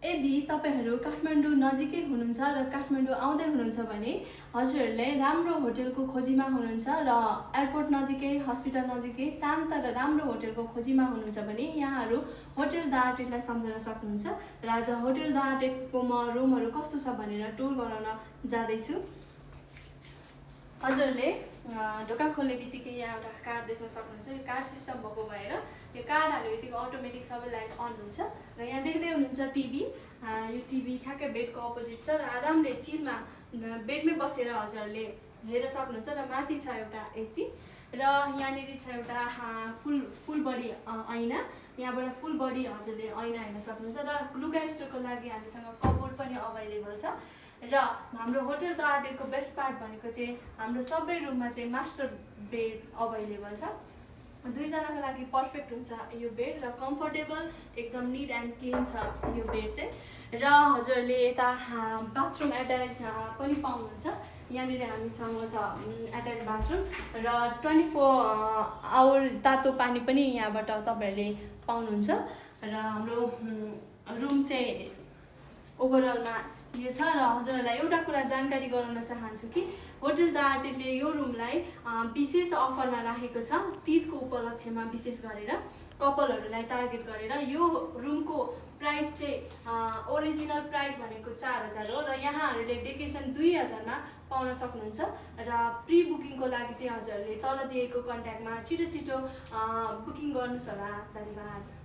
यदि तपाईहरु काठमाडौँ नजिकै हुनुहुन्छ र काठमाडौँ आउँदै हुनुहुन्छ भने हजुरहरुले राम्रो होटलको खोजीमा हुनुहुन्छ र एयरपोर्ट नजिकै हस्पिटल नजिकै शान्त र राम्रो होटलको खोजीमा हुनुहुन्छ भने यहाँहरु होटल द आर्टेटलाई सम्झन सक्नुहुन्छ र आज होटल द आर्टेटको म रुमहरु कस्तो छ भनेर टुर गराउन जाँदै छु। हजुरले ढोका खोल्ने बित्तिकै यहाँ एउटा कार्ड देख्न सक्नुहुन्छ। यो कार्ड सिस्टम भएको भएर यो कार्ड हाल्ने बित्तिकै अटोमेटिक सबै लाइट अन हुन्छ र यहाँ देख्दै हुनुहुन्छ टिभी। यो टिभी ठ्याक्कै बेडको अपोजिट छ र आरामले चिलमा बेडमै बसेर हजुरले हेर्न सक्नुहुन्छ र माथि छ एउटा एसी र यहाँनिर छ एउटा फुल बडी ऐना। यहाँबाट फुल बडी हजुरले ऐना हेर्न सक्नुहुन्छ र लुगा स्टोरको लागि हामीसँग कबोर्ड पनि अभाइलेबल छ। र हाम्रो होटल द आर्टेटको बेस्ट पार्ट भनेको चाहिँ हाम्रो सबै रुममा चाहिँ मास्टर बेड अभाइलेबल छ। दुईजनाको लागि पर्फेक्ट हुन्छ यो बेड र कम्फर्टेबल एकदम निट एन्ड क्लिन छ यो बेड चाहिँ। र हजुरले यता बाथरुम एट्याच पनि पाउनुहुन्छ। यहाँनिर हामीसँग छ एट्याच बाथरुम र 24 आवर तातो पानी पनि यहाँबाट तपाईहरुले पाउनुहुन्छ। र हाम्रो रुम चाहिँ ओभरअलमा यो छ र हजुरहरूलाई एउटा कुरा जानकारी गराउन चाहन्छु कि होटल द आर्टेटले यो रुमलाई विशेष अफरमा राखेको छ। तीजको उपलक्ष्यमा विशेष गरेर कपलहरूलाई टार्गेट गरेर यो रुमको प्राइस चाहिँ ओरिजिनल प्राइस भनेको 4000 हो र यहाँहरूले भेकेसन 2000 मा पाउन सक्नुहुन्छ। र प्री बुकिङको लागि चाहिँ हजुरहरूले तल दिएको कन्ट्याक्टमा छिटो बुकिङ गर्नुहोस् होला। धन्यवाद।